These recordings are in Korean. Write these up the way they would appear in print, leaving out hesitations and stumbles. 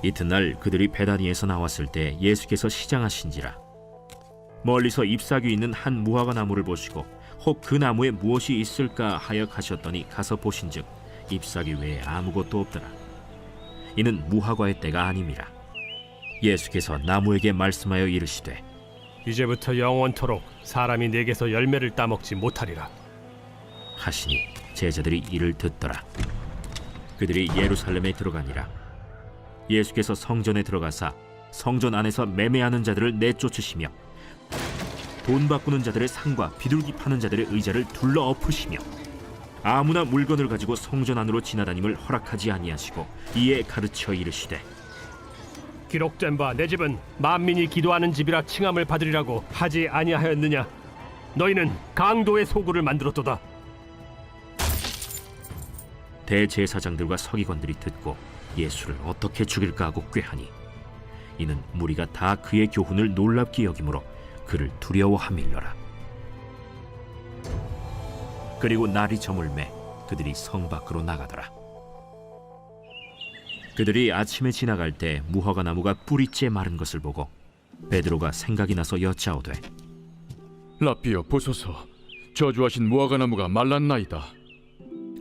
이튿날 그들이 베다니에서 나왔을 때 예수께서 시장하신지라. 멀리서 잎사귀 있는 한 무화과 나무를 보시고 혹 그 나무에 무엇이 있을까 하여 가셨더니 가서 보신즉 잎사귀 외에 아무것도 없더라. 이는 무화과의 때가 아님이라. 예수께서 나무에게 말씀하여 이르시되 이제부터 영원토록 사람이 내게서 열매를 따먹지 못하리라 하시니 제자들이 이를 듣더라. 그들이 예루살렘에 들어가니라. 예수께서 성전에 들어가사 성전 안에서 매매하는 자들을 내쫓으시며 돈 바꾸는 자들의 상과 비둘기 파는 자들의 의자를 둘러 엎으시며 아무나 물건을 가지고 성전 안으로 지나다님을 허락하지 아니하시고 이에 가르쳐 이르시되 기록된 바 내 집은 만민이 기도하는 집이라 칭함을 받으리라고 하지 아니하였느냐. 너희는 강도의 소굴을 만들었도다. 대제사장들과 서기관들이 듣고 예수를 어떻게 죽일까 하고 꾀하니 이는 무리가 다 그의 교훈을 놀랍게 여김으로 그를 두려워함일러라. 그리고 날이 저물매 그들이 성 밖으로 나가더라. 그들이 아침에 지나갈 때 무화과 나무가 뿌리째 마른 것을 보고 베드로가 생각이 나서 여짜오되 라삐여 보소서, 저주하신 무화과 나무가 말랐나이다.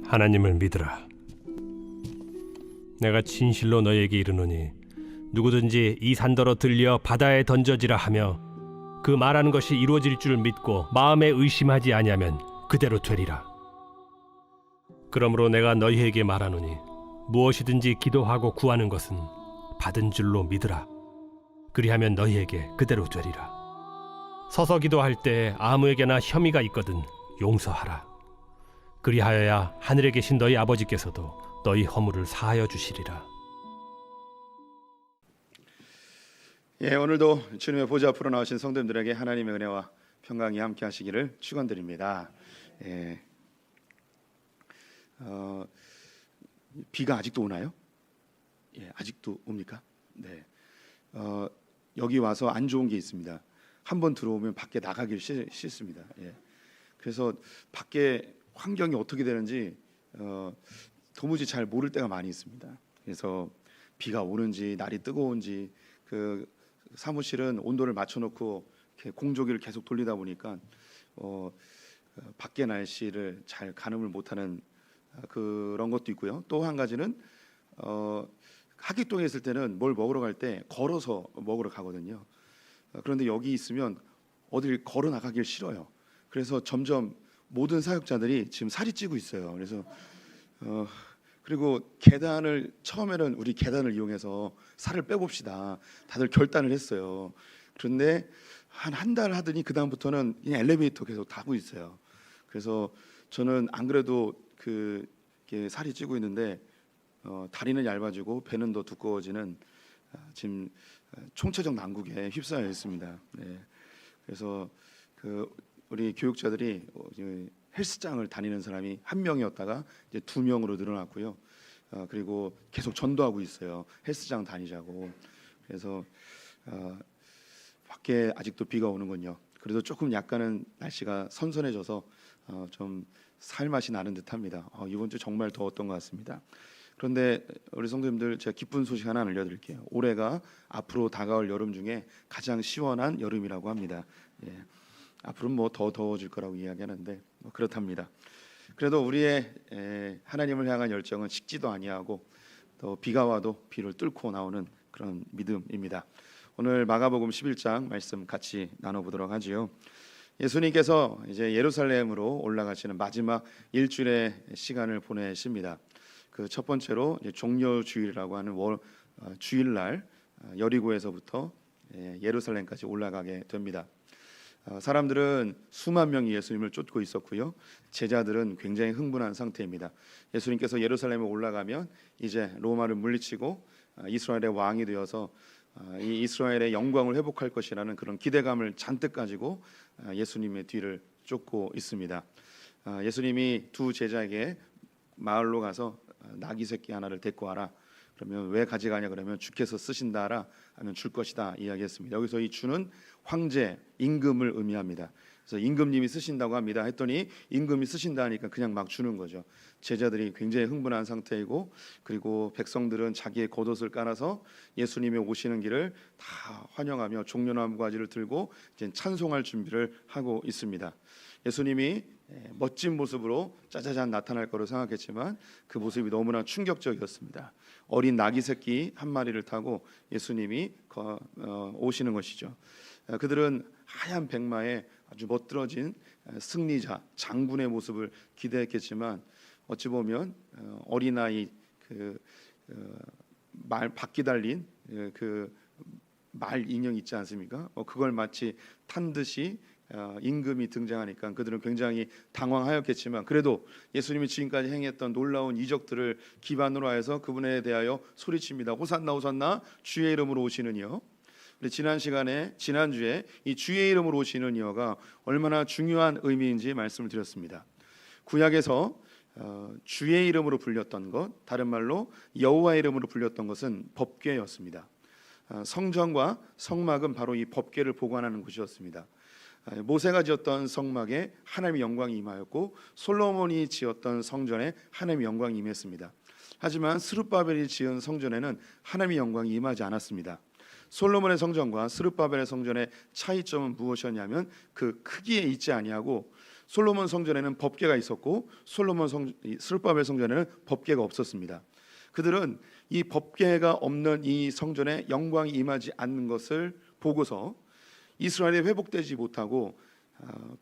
하나님을 믿으라. 내가 진실로 너에게 이르노니 누구든지 이 산더러 들려 바다에 던져지라 하며 그 말하는 것이 이루어질 줄 믿고 마음에 의심하지 아니하면 그대로 되리라. 그러므로 내가 너희에게 말하노니 무엇이든지 기도하고 구하는 것은 받은 줄로 믿으라. 그리하면 너희에게 그대로 되리라. 서서 기도할 때 아무에게나 혐의가 있거든 용서하라. 그리하여야 하늘에 계신 너희 아버지께서도 너희 허물을 사하여 주시리라. 예, 오늘도 주님의 보좌 앞으로 나오신 성도님들에게 하나님의 은혜와 평강이 함께 하시기를 축원드립니다. 예, 비가 아직도 오나요? 예, 아직도 옵니까? 네. 여기 와서 안 좋은 게 있습니다. 한번 들어오면 밖에 나가기 싫습니다. 예. 그래서 밖에 환경이 어떻게 되는지 도무지 잘 모를 때가 많이 있습니다. 그래서 비가 오는지 날이 뜨거운지 그 사무실은 온도를 맞춰놓고 이렇게 공조기를 계속 돌리다 보니까 밖의 날씨를 잘 가늠을 못하는 그런 것도 있고요. 또 한 가지는 하객동에 있을 때는 뭘 먹으러 갈 때 걸어서 먹으러 가거든요. 그런데 여기 있으면 어딜 걸어 나가길 싫어요. 그래서 점점 모든 사역자들이 지금 살이 찌고 있어요. 그래서 그리고 계단을 처음에는 우리 계단을 이용해서 살을 빼봅시다. 다들 결단을 했어요. 그런데 한 달 하더니 그 다음부터는 그냥 엘리베이터 계속 타고 있어요. 그래서 저는 안 그래도 살이 찌고 있는데 다리는 얇아지고 배는 더 두꺼워지는 지금 총체적 난국에 휩싸여 있습니다. 네. 그래서 우리 교육자들이 헬스장을 다니는 사람이 한 명이었다가 이제 2명으로 늘어났고요. 그리고 계속 전도하고 있어요. 헬스장 다니자고. 그래서 밖에 아직도 비가 오는군요. 그래도 조금 약간은 날씨가 선선해져서 좀 살맛이 나는 듯합니다. 이번 주 정말 더웠던 것 같습니다. 그런데 우리 성도님들, 제가 기쁜 소식 하나 알려드릴게요. 올해가 앞으로 다가올 여름 중에 가장 시원한 여름이라고 합니다. 예. 앞으로는 뭐 더 더워질 거라고 이야기하는데 그렇답니다. 그래도 우리의 하나님을 향한 열정은 식지도 아니하고 또 비가 와도 비를 뚫고 나오는 그런 믿음입니다. 오늘 마가복음 11장 말씀 같이 나눠보도록 하지요. 예수님께서 이제 예루살렘으로 올라가시는 마지막 일주일의 시간을 보내십니다. 그 첫 번째로 종려주일이라고 하는 주일날 여리고에서부터 예루살렘까지 올라가게 됩니다. 사람들은 수만 명이 예수님을 쫓고 있었고요. 제자들은 굉장히 흥분한 상태입니다. 예수님께서 예루살렘에 올라가면 이제 로마를 물리치고 이스라엘의 왕이 되어서 이 이스라엘의 영광을 회복할 것이라는 그런 기대감을 잔뜩 가지고 예수님의 뒤를 쫓고 있습니다. 예수님이 두 제자에게 마을로 가서 나귀 새끼 하나를 데리고 와라. 그러면 왜 가져가냐 그러면 주께서 쓰신다라 하면 줄 것이다 이야기했습니다. 여기서 이 주는 황제, 임금을 의미합니다. 그래서 임금님이 쓰신다고 합니다. 했더니 임금이 쓰신다 하니까 그냥 막 주는 거죠. 제자들이 굉장히 흥분한 상태이고, 그리고 백성들은 자기의 겉옷을 깔아서 예수님이 오시는 길을 다 환영하며 종려나무 가지를 들고 이제 찬송할 준비를 하고 있습니다. 예수님이 멋진 모습으로 짜자잔 나타날 거로 생각했지만 그 모습이 너무나 충격적이었습니다. 어린 나귀 새끼 한 마리를 타고 예수님이 오시는 것이죠. 그들은 하얀 백마에 아주 멋들어진 승리자, 장군의 모습을 기대했겠지만 어찌 보면 어린아이 말 바퀴 달린 그 말 인형 있지 않습니까? 그걸 마치 탄 듯이 임금이 등장하니까 그들은 굉장히 당황하였겠지만, 그래도 예수님이 지금까지 행했던 놀라운 이적들을 기반으로 해서 그분에 대하여 소리칩니다. 호산나 호산나, 주의 이름으로 오시는 이여. 우리 지난주에 이 주의 이름으로 오시는 이여가 얼마나 중요한 의미인지 말씀을 드렸습니다. 구약에서 주의 이름으로 불렸던 것, 다른 말로 여호와의 이름으로 불렸던 것은 법궤였습니다. 성전과 성막은 바로 이 법궤를 보관하는 곳이었습니다. 모세가 지었던 성막에 하나님의 영광이 임하였고, 솔로몬이 지었던 성전에 하나님의 영광이 임했습니다. 하지만 스룹바벨이 지은 성전에는 하나님의 영광이 임하지 않았습니다. 솔로몬의 성전과 스룹바벨의 성전의 차이점은 무엇이었냐면 그 크기에 있지 아니하고, 솔로몬 성전에는 법궤가 있었고 스룹바벨 성전에는 법궤가 없었습니다. 그들은 이 법궤가 없는 이 성전에 영광이 임하지 않는 것을 보고서 이스라엘이 회복되지 못하고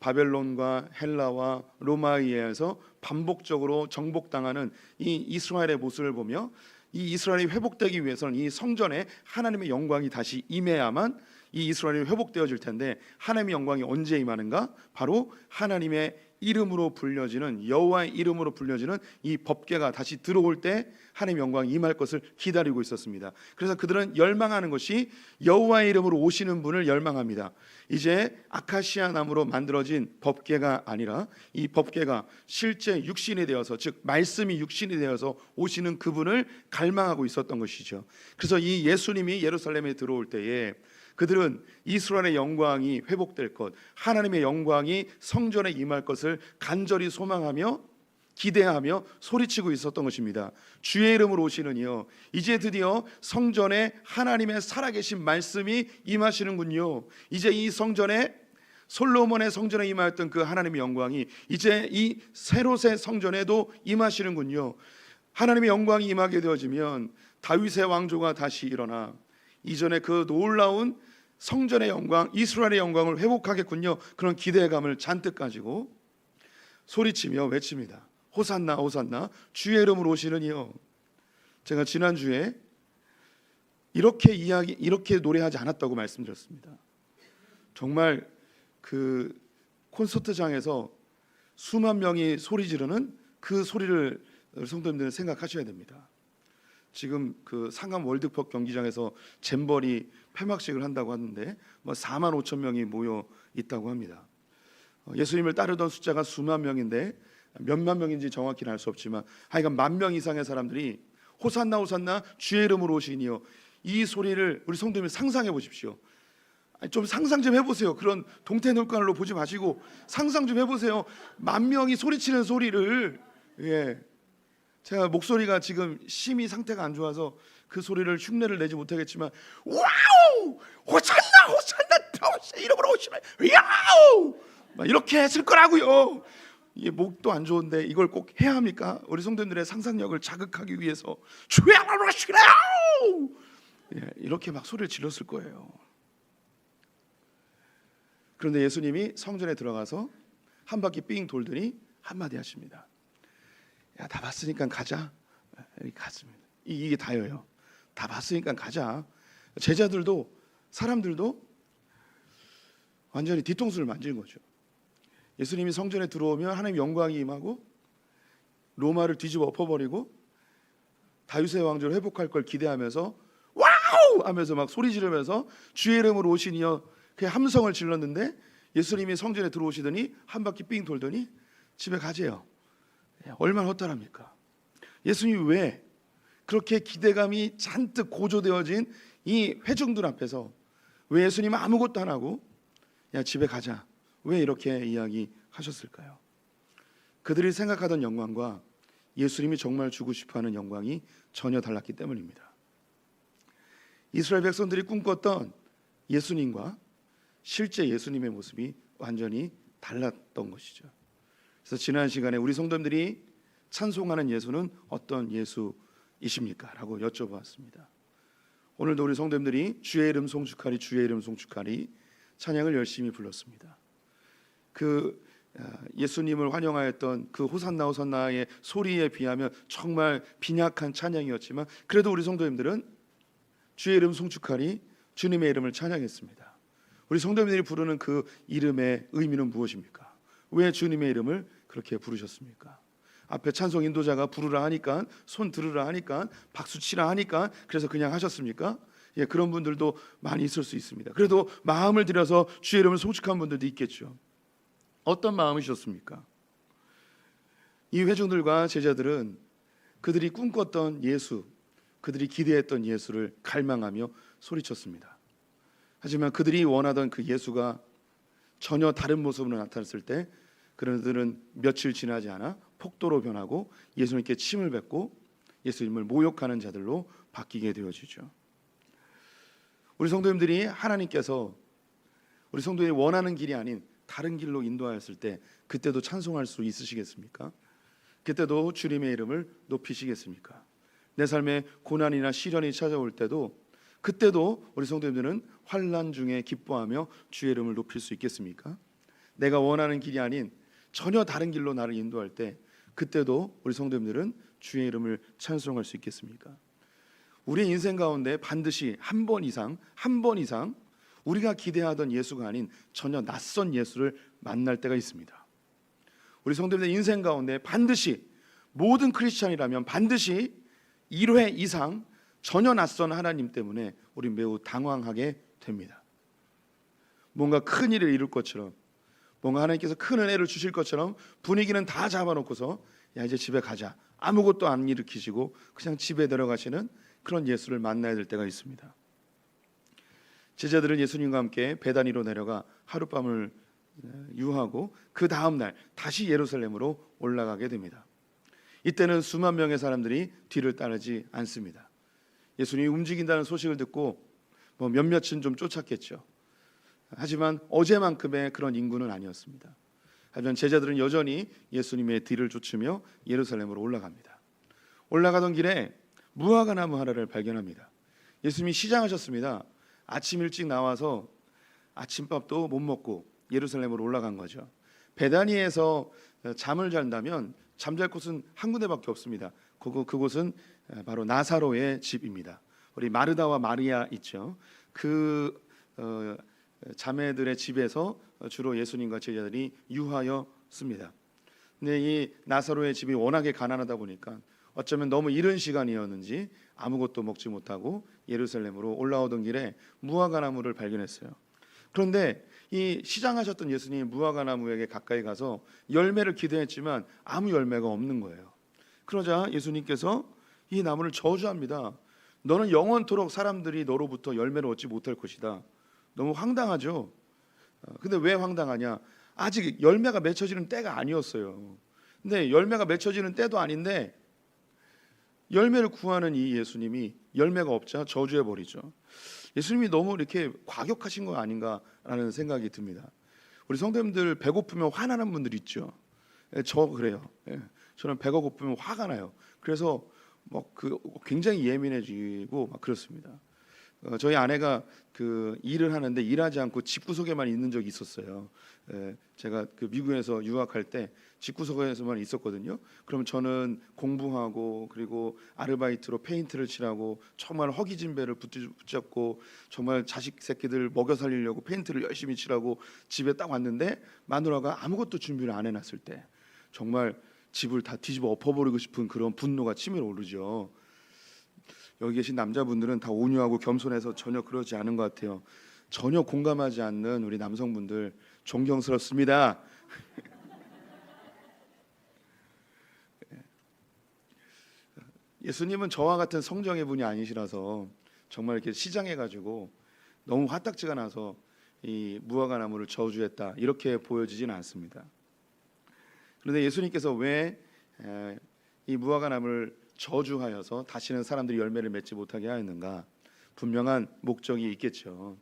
바벨론과 헬라와 로마에 의해서 반복적으로 정복당하는 이 이스라엘의 모습을 보며, 이 이스라엘이 회복되기 위해서는 이 성전에 하나님의 영광이 다시 임해야만 이 이스라엘이 회복되어질 텐데, 하나님의 영광이 언제 임하는가? 바로 하나님의 이름으로 불려지는, 여호와의 이름으로 불려지는 이 법궤가 다시 들어올 때 하나님의 영광이 임할 것을 기다리고 있었습니다. 그래서 그들은 열망하는 것이 여호와의 이름으로 오시는 분을 열망합니다. 이제 아카시아 나무로 만들어진 법궤가 아니라 이 법궤가 실제 육신이 되어서, 즉 말씀이 육신이 되어서 오시는 그분을 갈망하고 있었던 것이죠. 그래서 이 예수님이 예루살렘에 들어올 때에 그들은 이스라엘의 영광이 회복될 것, 하나님의 영광이 성전에 임할 것을 간절히 소망하며 기대하며 소리치고 있었던 것입니다. 주의 이름으로 오시는 이여, 이제 드디어 성전에 하나님의 살아계신 말씀이 임하시는군요. 이제 이 성전에, 솔로몬의 성전에 임하였던 그 하나님의 영광이 이제 이 새로새 성전에도 임하시는군요. 하나님의 영광이 임하게 되어지면 다윗의 왕조가 다시 일어나 이전에 그 놀라운 성전의 영광, 이스라엘의 영광을 회복하겠군요. 그런 기대감을 잔뜩 가지고 소리치며 외칩니다. 호산나 호산나, 주의 이름으로 오시는 이여. 제가 지난주에 이렇게 노래하지 않았다고 말씀드렸습니다. 정말 그 콘서트장에서 수만 명이 소리 지르는 그 소리를 성도님들은 생각하셔야 됩니다. 지금 그 상암 월드컵 경기장에서 잼버리 폐막식을 한다고 하는데 4만 5천 명이 모여 있다고 합니다. 예수님을 따르던 숫자가 수만 명인데 몇만 명인지 정확히는 알 수 없지만 하여간 10,000명 이상의 사람들이 호산나 호산나 주의 이름으로 오시니요, 이 소리를 우리 성도님들 상상해 보십시오. 좀 상상 좀 해보세요. 그런 동태놀관으로 보지 마시고 상상 좀 해보세요. 10,000명이 소리치는 소리를. 제가 목소리가 지금 심히 상태가 안 좋아서 그 소리를 흉내를 내지 못하겠지만, 와우! 호산나 호산나 이름으로 오시면 야우! 이렇게 했을 거라고요. 이게 목도 안 좋은데 이걸 꼭 해야 합니까? 우리 성도님들의 상상력을 자극하기 위해서 주의 이름으로 오시라요! 이렇게 막 소리를 질렀을 거예요. 그런데 예수님이 성전에 들어가서 한 바퀴 삥 돌더니 한마디 하십니다. 야, 다 봤으니까 가자. 이렇게 갔습니다. 이게 다예요. 다 봤으니까 가자. 제자들도, 사람들도 완전히 뒤통수를 만지는 거죠. 예수님이 성전에 들어오면 하나님의 영광이 임하고 로마를 뒤집어 엎어버리고 다윗의 왕조를 회복할 걸 기대하면서 와우! 하면서 막 소리 지르면서 주의 이름으로 오시니여, 그 함성을 질렀는데 예수님이 성전에 들어오시더니 한 바퀴 삥 돌더니 집에 가재요. 얼마나 허탈합니까? 예수님이 왜 그렇게 기대감이 잔뜩 고조되어진 이 회중들 앞에서 왜 예수님은 아무것도 안 하고 야 집에 가자, 왜 이렇게 이야기하셨을까요? 그들이 생각하던 영광과 예수님이 정말 주고 싶어하는 영광이 전혀 달랐기 때문입니다. 이스라엘 백성들이 꿈꿨던 예수님과 실제 예수님의 모습이 완전히 달랐던 것이죠. 그래서 지난 시간에 우리 성도님들이 찬송하는 예수는 어떤 예수이십니까? 라고 여쭤보았습니다. 오늘도 우리 성도님들이 주의 이름 송축하리 주의 이름 송축하리 찬양을 열심히 불렀습니다. 그 예수님을 환영하였던 그 호산나 호산나의 소리에 비하면 정말 빈약한 찬양이었지만 그래도 우리 성도님들은 주의 이름 송축하리 주님의 이름을 찬양했습니다. 우리 성도님들이 부르는 그 이름의 의미는 무엇입니까? 왜 주님의 이름을 그렇게 부르셨습니까? 앞에 찬송 인도자가 부르라 하니까, 손 들으라 하니까, 박수 치라 하니까 그래서 그냥 하셨습니까? 예, 그런 분들도 많이 있을 수 있습니다. 그래도 마음을 들여서 주의 이름을 송축한 분들도 있겠죠. 어떤 마음이셨습니까? 이 회중들과 제자들은 그들이 꿈꿨던 예수, 그들이 기대했던 예수를 갈망하며 소리쳤습니다. 하지만 그들이 원하던 그 예수가 전혀 다른 모습으로 나타났을 때 그들은 며칠 지나지 않아 폭도로 변하고 예수님께 침을 뱉고 예수님을 모욕하는 자들로 바뀌게 되어지죠. 우리 성도님들이 하나님께서 우리 성도들이 원하는 길이 아닌 다른 길로 인도하였을 때 그때도 찬송할 수 있으시겠습니까? 그때도 주님의 이름을 높이시겠습니까? 내 삶에 고난이나 시련이 찾아올 때도 그때도 우리 성도님들은 환난 중에 기뻐하며 주의 이름을 높일 수 있겠습니까? 내가 원하는 길이 아닌 전혀 다른 길로 나를 인도할 때 그때도 우리 성도님들은 주의 이름을 찬송할 수 있겠습니까? 우리의 인생 가운데 반드시 한 번 이상 우리가 기대하던 예수가 아닌 전혀 낯선 예수를 만날 때가 있습니다. 우리 성도님들 인생 가운데 반드시 모든 크리스찬이라면 반드시 1회 이상 전혀 낯선 하나님 때문에 우리 매우 당황하게 됩니다. 뭔가 큰 일을 이룰 것처럼, 뭔가 하나님께서 큰 은혜를 주실 것처럼 분위기는 다 잡아놓고서 야 이제 집에 가자, 아무것도 안 일으키시고 그냥 집에 들어가시는 그런 예수를 만나야 될 때가 있습니다. 제자들은 예수님과 함께 베다니로 내려가 하룻밤을 유하고 그 다음 날 다시 예루살렘으로 올라가게 됩니다. 이때는 수만 명의 사람들이 뒤를 따르지 않습니다. 예수님이 움직인다는 소식을 듣고 몇몇은 좀 쫓았겠죠. 하지만 어제만큼의 그런 인구는 아니었습니다. 하지만 제자들은 여전히 예수님의 뒤를 쫓으며 예루살렘으로 올라갑니다. 올라가던 길에 무화과 나무 하나를 발견합니다. 예수님이 시장하셨습니다. 아침 일찍 나와서 아침밥도 못 먹고 예루살렘으로 올라간 거죠. 베다니에서 잠을 잔다면 잠잘 곳은 한 군데밖에 없습니다. 그곳은 바로 나사로의 집입니다. 우리 마르다와 마리아 있죠. 그 자매들의 집에서 주로 예수님과 제자들이 유하였습니다. 근데 이 나사로의 집이 워낙에 가난하다 보니까 어쩌면 너무 이른 시간이었는지 아무것도 먹지 못하고 예루살렘으로 올라오던 길에 무화과 나무를 발견했어요. 그런데 이 시장하셨던 예수님이 무화과 나무에게 가까이 가서 열매를 기대했지만 아무 열매가 없는 거예요. 그러자 예수님께서 이 나무를 저주합니다. 너는 영원토록 사람들이 너로부터 열매를 얻지 못할 것이다. 너무 황당하죠. 근데 왜 황당하냐? 아직 열매가 맺혀지는 때가 아니었어요. 근데 열매가 맺혀지는 때도 아닌데 열매를 구하는 이 예수님이 열매가 없자 저주해 버리죠. 예수님이 너무 이렇게 과격하신 거 아닌가라는 생각이 듭니다. 우리 성도님들 배고프면 화나는 분들 있죠. 저 그래요. 저는 배가 고프면 화가 나요. 그래서 굉장히 예민해지고 막 그렇습니다. 저희 아내가 그 일을 하는데 일하지 않고 집구석에만 있는 적이 있었어요. 제가 그 미국에서 유학할 때 집구석에서만 있었거든요. 그럼 저는 공부하고 그리고 아르바이트로 페인트를 칠하고 정말 허기진배를 붙잡고 정말 자식 새끼들 먹여 살리려고 페인트를 열심히 칠하고 집에 딱 왔는데 마누라가 아무것도 준비를 안 해놨을 때 정말 집을 다 뒤집어 엎어버리고 싶은 그런 분노가 치밀어 오르죠. 여기 계신 남자분들은 다 온유하고 겸손해서 전혀 그러지 않은 것 같아요. 전혀 공감하지 않는 우리 남성분들 존경스럽습니다. 예수님은 저와 같은 성정의 분이 아니시라서 정말 이렇게 시장해가지고 너무 화딱지가 나서 이 무화과 나무를 저주했다 이렇게 보여지지는 않습니다. 그런데 예수님께서 왜 이 무화과 나무를 저주하여서 다시는 사람들이 열매를 맺지 못하게 하였는가? 분명한 목적이 있겠죠.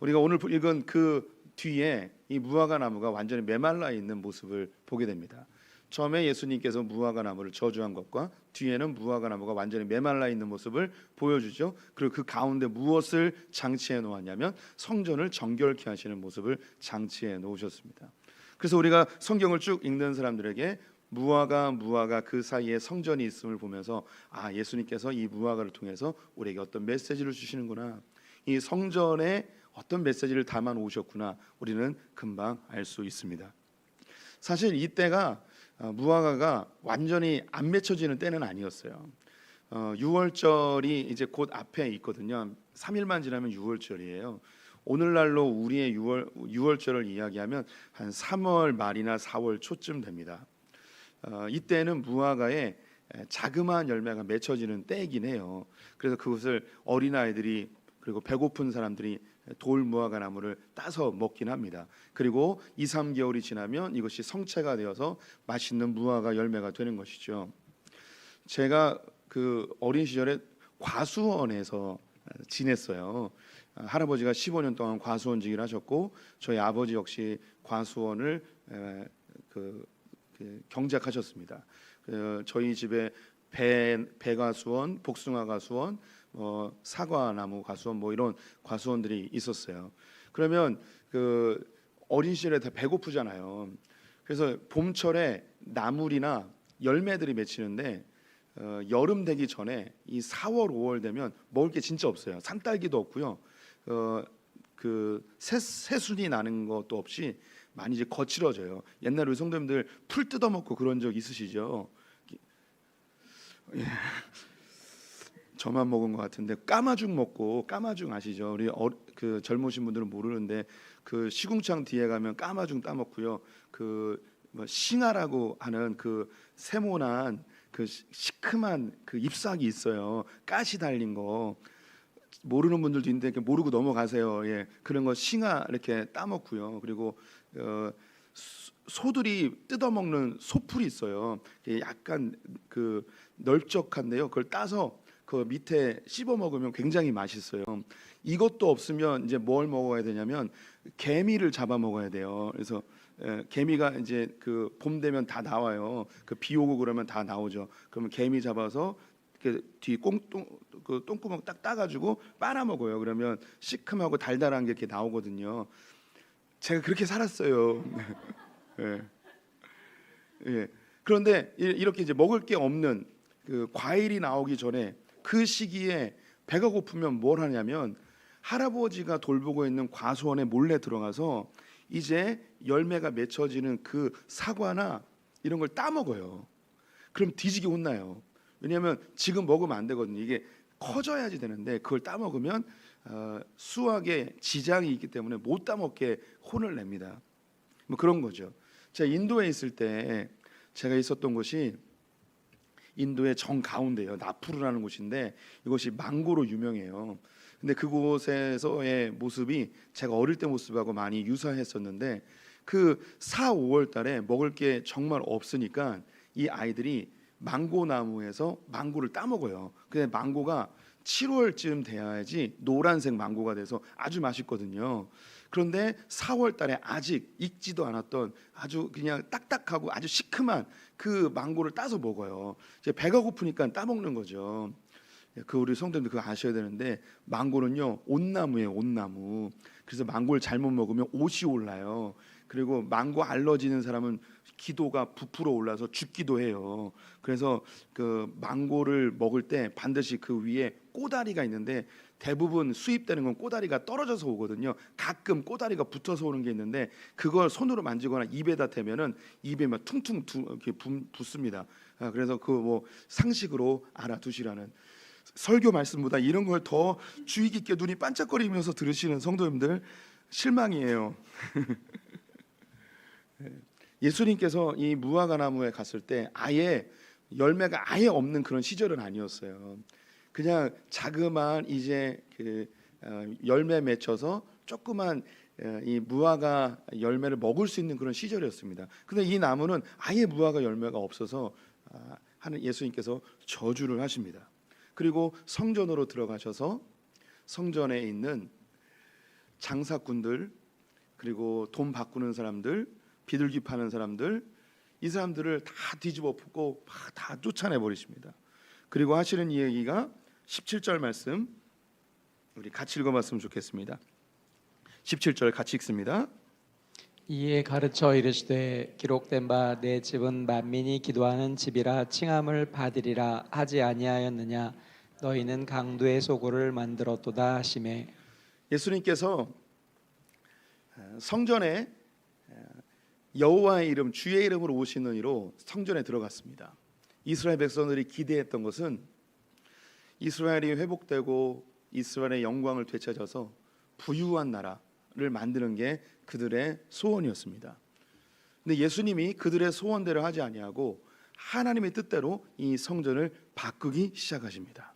우리가 오늘 읽은 그 뒤에 이 무화과 나무가 완전히 메말라 있는 모습을 보게 됩니다. 처음에 예수님께서 무화과 나무를 저주한 것과 뒤에는 무화과 나무가 완전히 메말라 있는 모습을 보여주죠. 그리고 그 가운데 무엇을 장치해 놓았냐면 성전을 정결케 하시는 모습을 장치해 놓으셨습니다. 그래서 우리가 성경을 쭉 읽는 사람들에게 무화과 그 사이에 성전이 있음을 보면서 아, 예수님께서 이 무화과를 통해서 우리에게 어떤 메시지를 주시는구나, 이 성전에 어떤 메시지를 담아 놓으셨구나, 우리는 금방 알 수 있습니다. 사실 이때가 무화과가 완전히 안 맺혀지는 때는 아니었어요. 6월절이 이제 곧 앞에 있거든요. 3일만 지나면 6월절이에요. 오늘날로 우리의 6월절을 이야기하면 한 3월 말이나 4월 초쯤 됩니다. 이때는 무화과에 자그마한 열매가 맺혀지는 때이긴 해요. 그래서 그것을 어린아이들이 그리고 배고픈 사람들이 돌 무화과 나무를 따서 먹긴 합니다. 그리고 2, 3개월이 지나면 이것이 성체가 되어서 맛있는 무화과 열매가 되는 것이죠. 제가 그 어린 시절에 과수원에서 지냈어요. 할아버지가 15년 동안 과수원직을 하셨고 저희 아버지 역시 과수원을 경작하셨습니다. 저희 집에 배과수원, 복숭아과수원, 사과나무 과수원 이런 과수원들이 있었어요. 그러면 그 어린 시절에 다 배고프잖아요. 그래서 봄철에 나물이나 열매들이 맺히는데 여름 되기 전에 이 4월, 5월 되면 먹을 게 진짜 없어요. 산딸기도 없고요. 그 새순이 나는 것도 없이 많이 이제 거칠어져요. 옛날에 우리 성도님들 풀 뜯어 먹고 그런 적 있으시죠? 예. 저만 먹은 것 같은데 까마죽 먹고, 까마죽 아시죠? 우리 그 젊으신 분들은 모르는데 그 시궁창 뒤에 가면 까마죽 따먹고요. 그 싱아라고 하는 그 세모난 그 시큼한 그 잎사귀 있어요. 가시 달린 거. 모르는 분들도 있는데 모르고 넘어가세요. 예, 그런 거 싱아 이렇게 따먹고요. 그리고 소들이 뜯어먹는 소풀이 있어요. 약간 그 넓적한데요. 그걸 따서 그 밑에 씹어 먹으면 굉장히 맛있어요. 이것도 없으면 이제 뭘 먹어야 되냐면 개미를 잡아 먹어야 돼요. 그래서 개미가 이제 그 봄 되면 다 나와요. 그 비 오고 그러면 다 나오죠. 그러면 개미 잡아서 뒤 그 똥구멍 딱 따가지고 빨아 먹어요. 그러면 시큼하고 달달한 게 이렇게 나오거든요. 제가 그렇게 살았어요. 예. 예. 그런데 이렇게 이제 먹을 게 없는 그 과일이 나오기 전에 그 시기에 배가 고프면 뭘 하냐면 할아버지가 돌보고 있는 과수원에 몰래 들어가서 이제 열매가 맺혀지는 그 사과나 이런 걸 따 먹어요. 그럼 뒤지게 혼나요. 왜냐하면 지금 먹으면 안 되거든요. 이게 커져야지 되는데 그걸 따 먹으면 수확에 지장이 있기 때문에 못 따 먹게 혼을 냅니다. 그런 거죠. 제가 인도에 있을 때 제가 있었던 곳이 인도의 정 가운데요. 나푸르라는 곳인데 이곳이 망고로 유명해요. 근데 그곳에서의 모습이 제가 어릴 때 모습하고 많이 유사했었는데 그 4, 5월 달에 먹을 게 정말 없으니까 이 아이들이 망고 나무에서 망고를 따 먹어요. 근데 망고가 7월쯤 돼야지 노란색 망고가 돼서 아주 맛있거든요. 그런데 4월 달에 아직 익지도 않았던 아주 그냥 딱딱하고 아주 시큼한 그 망고를 따서 먹어요. 이제 배가 고프니까 따 먹는 거죠. 그 우리 성도님들 그거 아셔야 되는데 망고는요 온나무예요, 온나무. 그래서 망고를 잘못 먹으면 옷이 올라요. 그리고 망고 알러지는 사람은 기도가 부풀어 올라서 죽기도 해요. 그래서 그 망고를 먹을 때 반드시 그 위에 꼬다리가 있는데 대부분 수입되는 건 꼬다리가 떨어져서 오거든요. 가끔 꼬다리가 붙어서 오는 게 있는데 그걸 손으로 만지거나 입에다 대면은 입에 막 퉁퉁 이렇게 붙습니다. 그래서 그 뭐 상식으로 알아두시라는 설교 말씀보다 이런 걸 더 주의 깊게 눈이 반짝거리면서 들으시는 성도님들 실망이에요. 예수님께서 이 무화과 나무에 갔을 때 아예 열매가 아예 없는 그런 시절은 아니었어요. 그냥 자그마한 이제 그 열매 맺혀서 조그만 이 무화과 열매를 먹을 수 있는 그런 시절이었습니다. 근데 이 나무는 아예 무화과 열매가 없어서 하는 예수님께서 저주를 하십니다. 그리고 성전으로 들어가셔서 성전에 있는 장사꾼들, 그리고 돈 바꾸는 사람들, 비둘기 파는 사람들, 이 사람들을 다 뒤집어 엎고 다 쫓아내 버리십니다. 그리고 하시는 이 얘기가 17절 말씀 우리 같이 읽어봤으면 좋겠습니다. 17절 같이 읽습니다. 이에 가르쳐 이르시되 기록된 바 내 집은 만민이 기도하는 집이라 칭함을 받으리라 하지 아니하였느냐 너희는 강도의 소굴을 만들었도다 하시매. 예수님께서 성전에 여호와의 이름, 주의 이름으로 오시는 이로 성전에 들어갔습니다. 이스라엘 백성들이 기대했던 것은 이스라엘이 회복되고 이스라엘의 영광을 되찾아서 부유한 나라를 만드는 게 그들의 소원이었습니다. 근데 예수님이 그들의 소원대로 하지 아니하고 하나님의 뜻대로 이 성전을 바꾸기 시작하십니다.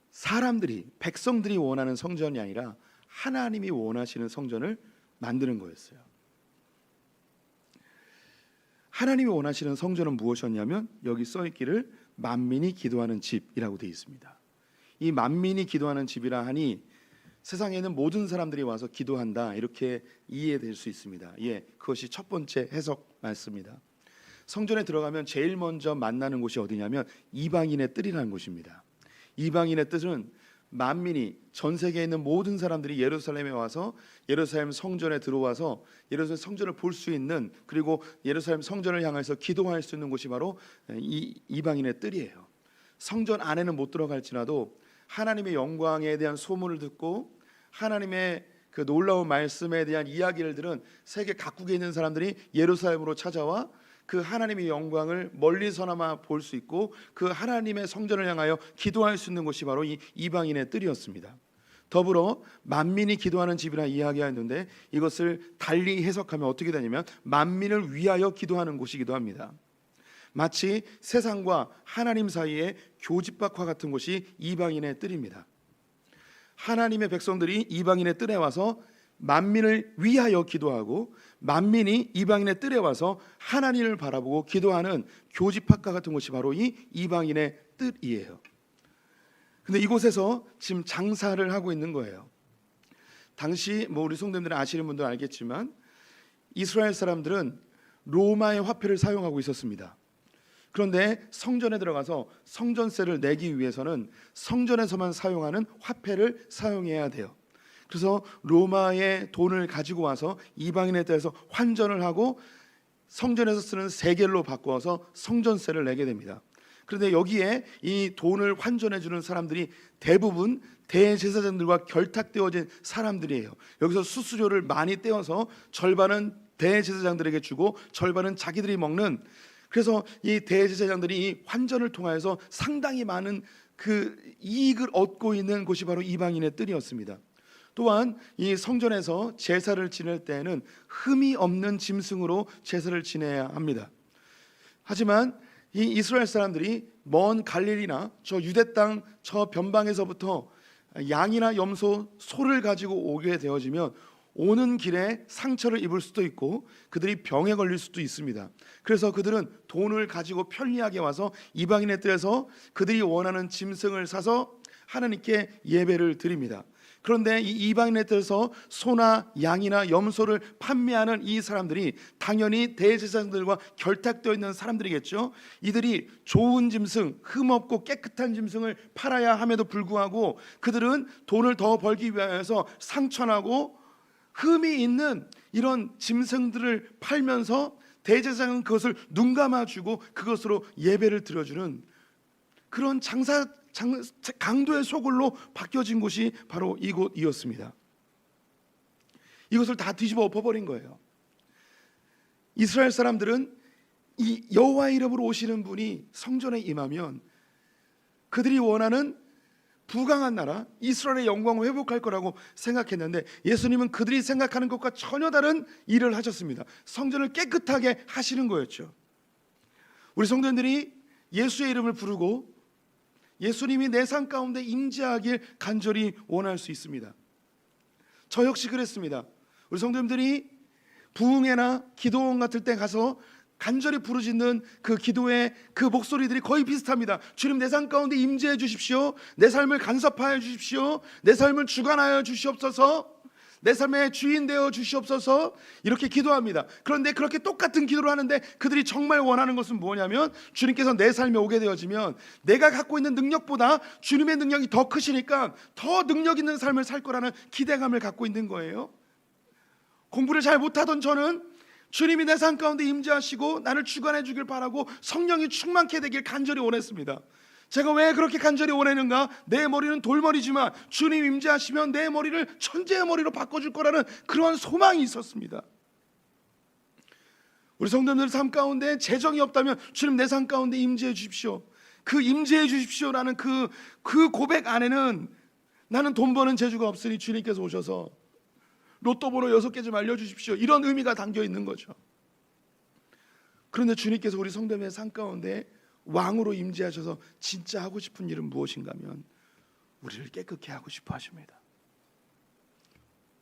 사람들이, 백성들이 원하는 성전이 아니라 하나님이 원하시는 성전을 만드는 거였어요. 하나님이 원하시는 성전은 무엇이었냐면 여기 써 있기를 만민이 기도하는 집이라고 되어 있습니다. 이 만민이 기도하는 집이라 하니 세상에 있는 모든 사람들이 와서 기도한다, 이렇게 이해될 수 있습니다. 그것이 첫 번째 해석 맞습니다. 성전에 들어가면 제일 먼저 만나는 곳이 어디냐면 이방인의 뜰이라는 곳입니다. 이방인의 뜻은 만민이, 전 세계에 있는 모든 사람들이 예루살렘에 와서 예루살렘 성전에 들어와서 예루살렘 성전을 볼 수 있는, 그리고 예루살렘 성전을 향해서 기도할 수 있는 곳이 바로 이 이방인의 뜰이에요. 성전 안에는 못 들어갈지라도 하나님의 영광에 대한 소문을 듣고 하나님의 그 놀라운 말씀에 대한 이야기를 들은 세계 각국에 있는 사람들이 예루살렘으로 찾아와 그 하나님의 영광을 멀리서나마 볼 수 있고 그 하나님의 성전을 향하여 기도할 수 있는 곳이 바로 이 이방인의 뜰이었습니다. 더불어 만민이 기도하는 집이라 이야기하였는데 이것을 달리 해석하면 어떻게 되냐면 만민을 위하여 기도하는 곳이기도 합니다. 마치 세상과 하나님 사이의 교집합과 같은 곳이 이방인의 뜰입니다. 하나님의 백성들이 이방인의 뜰에 와서 만민을 위하여 기도하고 만민이 이방인의 뜰에 와서 하나님을 바라보고 기도하는 교집합과 같은 곳이 바로 이 이방인의 뜰이에요. 근데 이곳에서 지금 장사를 하고 있는 거예요. 당시 우리 성도님들은 아시는 분들은 알겠지만 이스라엘 사람들은 로마의 화폐를 사용하고 있었습니다. 그런데 성전에 들어가서 성전세를 내기 위해서는 성전에서만 사용하는 화폐를 사용해야 돼요. 그래서 로마의 돈을 가지고 와서 이방인에 대해서 환전을 하고 성전에서 쓰는 세겔로 바꿔서 성전세를 내게 됩니다. 그런데 여기에 이 돈을 환전해 주는 사람들이 대부분 대제사장들과 결탁되어진 사람들이에요. 여기서 수수료를 많이 떼어서 절반은 대제사장들에게 주고 절반은 자기들이 먹는, 그래서 이 대제사장들이 이 환전을 통하여서 상당히 많은 그 이익을 얻고 있는 곳이 바로 이방인의 뜰이었습니다. 또한 이 성전에서 제사를 지낼 때에는 흠이 없는 짐승으로 제사를 지내야 합니다. 하지만 이 이스라엘 사람들이 먼 갈릴리나 저 유대 땅 저 변방에서부터 양이나 염소, 소를 가지고 오게 되어지면 오는 길에 상처를 입을 수도 있고 그들이 병에 걸릴 수도 있습니다. 그래서 그들은 돈을 가지고 편리하게 와서 이방인의 뜰에서 그들이 원하는 짐승을 사서 하나님께 예배를 드립니다. 그런데 이 이방인의 뜰에서 소나 양이나 염소를 판매하는 이 사람들이 당연히 대제사장들과 결탁되어 있는 사람들이겠죠. 이들이 좋은 짐승, 흠없고 깨끗한 짐승을 팔아야 함에도 불구하고 그들은 돈을 더 벌기 위해서 상처나고 흠이 있는 이런 짐승들을 팔면서 대제사장은 그것을 눈감아주고 그것으로 예배를 드려주는 그런 강도의 소굴로 바뀌어진 곳이 바로 이곳이었습니다. 이것을 다 뒤집어 엎어버린 거예요. 이스라엘 사람들은 이 여호와의 이름으로 오시는 분이 성전에 임하면 그들이 원하는 부강한 나라, 이스라엘의 영광을 회복할 거라고 생각했는데 예수님은 그들이 생각하는 것과 전혀 다른 일을 하셨습니다. 성전을 깨끗하게 하시는 거였죠. 우리 성도님들이 예수의 이름을 부르고 예수님이 내 삶 가운데 임재하길 간절히 원할 수 있습니다. 저 역시 그랬습니다. 우리 성도님들이 부흥회나 기도원 같을 때 가서 간절히 부르짖는 그 기도의 그 목소리들이 거의 비슷합니다. 주님, 내 삶 가운데 임재해 주십시오. 내 삶을 간섭하여 주십시오. 내 삶을 주관하여 주시옵소서. 내 삶의 주인 되어 주시옵소서. 이렇게 기도합니다. 그런데 그렇게 똑같은 기도를 하는데 그들이 정말 원하는 것은 뭐냐면, 주님께서 내 삶에 오게 되어지면 내가 갖고 있는 능력보다 주님의 능력이 더 크시니까 더 능력 있는 삶을 살 거라는 기대감을 갖고 있는 거예요. 공부를 잘 못하던 저는 주님이 내 삶 가운데 임재하시고 나를 주관해 주길 바라고 성령이 충만케 되길 간절히 원했습니다. 제가 왜 그렇게 간절히 원했는가? 내 머리는 돌머리지만 주님 임재하시면 내 머리를 천재의 머리로 바꿔줄 거라는 그런 소망이 있었습니다. 우리 성도님들 삶 가운데 재정이 없다면 주님, 내 삶 가운데 임재해 주십시오. 그 임재해 주십시오라는 그 고백 안에는 나는 돈 버는 재주가 없으니 주님께서 오셔서 로또 번호 6개 좀 알려주십시오, 이런 의미가 담겨 있는 거죠. 그런데 주님께서 우리 성도님의 삶 가운데 왕으로 임재하셔서 진짜 하고 싶은 일은 무엇인가 하면 우리를 깨끗게 하고 싶어 하십니다.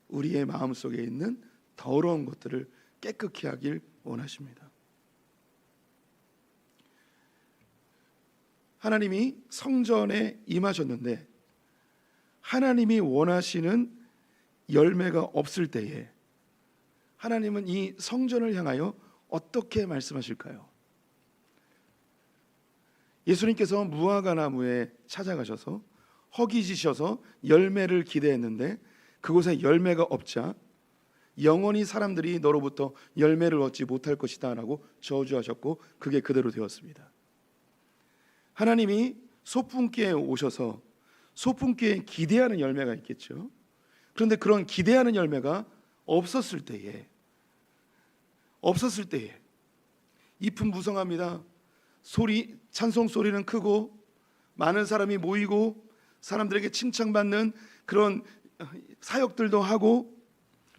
우리의 마음속에 있는 더러운 것들을 깨끗게 하길 원하십니다. 하나님이 성전에 임하셨는데 하나님이 원하시는 열매가 없을 때에 하나님은 이 성전을 향하여 어떻게 말씀하실까요? 예수님께서 무화과 나무에 찾아가셔서 허기지셔서 열매를 기대했는데 그곳에 열매가 없자 영원히 사람들이 너로부터 열매를 얻지 못할 것이다 라고 저주하셨고, 그게 그대로 되었습니다. 하나님이 소풍기에 오셔서 소풍기에 기대하는 열매가 있겠죠. 그런데 그런 기대하는 열매가 없었을 때에 잎은 무성합니다. 찬송 소리는 크고 많은 사람이 모이고 사람들에게 칭찬받는 그런 사역들도 하고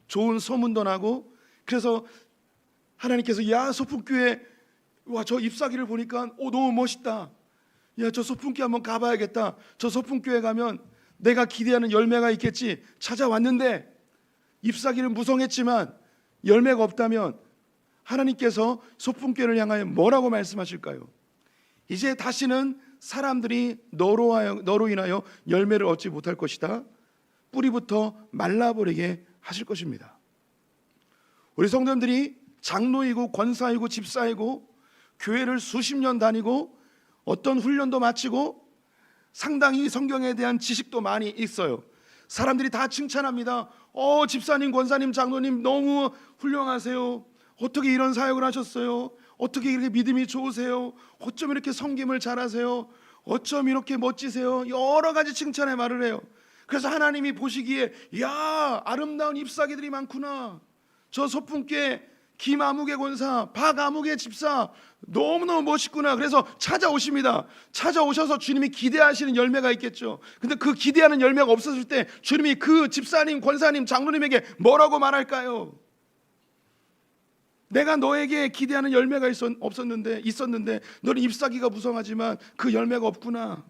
좋은 소문도 나고, 그래서 하나님께서 야, 소풍교회 와, 저 잎사귀를 보니까 너무 멋있다. 야, 저 소풍교회 한번 가봐야겠다. 저 소풍교회 가면 내가 기대하는 열매가 있겠지. 찾아왔는데 잎사귀는 무성했지만 열매가 없다면 하나님께서 소풍교회를 향하여 뭐라고 말씀하실까요? 이제 다시는 사람들이 너로 인하여 열매를 얻지 못할 것이다. 뿌리부터 말라버리게 하실 것입니다. 우리 성도님들이 장로이고 권사이고 집사이고 교회를 수십 년 다니고 어떤 훈련도 마치고 상당히 성경에 대한 지식도 많이 있어요. 사람들이 다 칭찬합니다. 집사님, 권사님, 장로님 너무 훌륭하세요. 어떻게 이런 사역을 하셨어요? 어떻게 이렇게 믿음이 좋으세요? 어쩜 이렇게 섬김을 잘하세요? 어쩜 이렇게 멋지세요? 여러 가지 칭찬의 말을 해요. 그래서 하나님이 보시기에 야, 아름다운 잎사귀들이 많구나. 저 소풍께 김아무개 권사, 박아무개 집사 너무너무 멋있구나. 그래서 찾아오십니다. 찾아오셔서 주님이 기대하시는 열매가 있겠죠. 근데 그 기대하는 열매가 없었을 때 주님이 그 집사님, 권사님, 장로님에게 뭐라고 말할까요? 내가 너에게 기대하는 열매가 있었는데 너는 잎사귀가 무성하지만 그 열매가 없구나.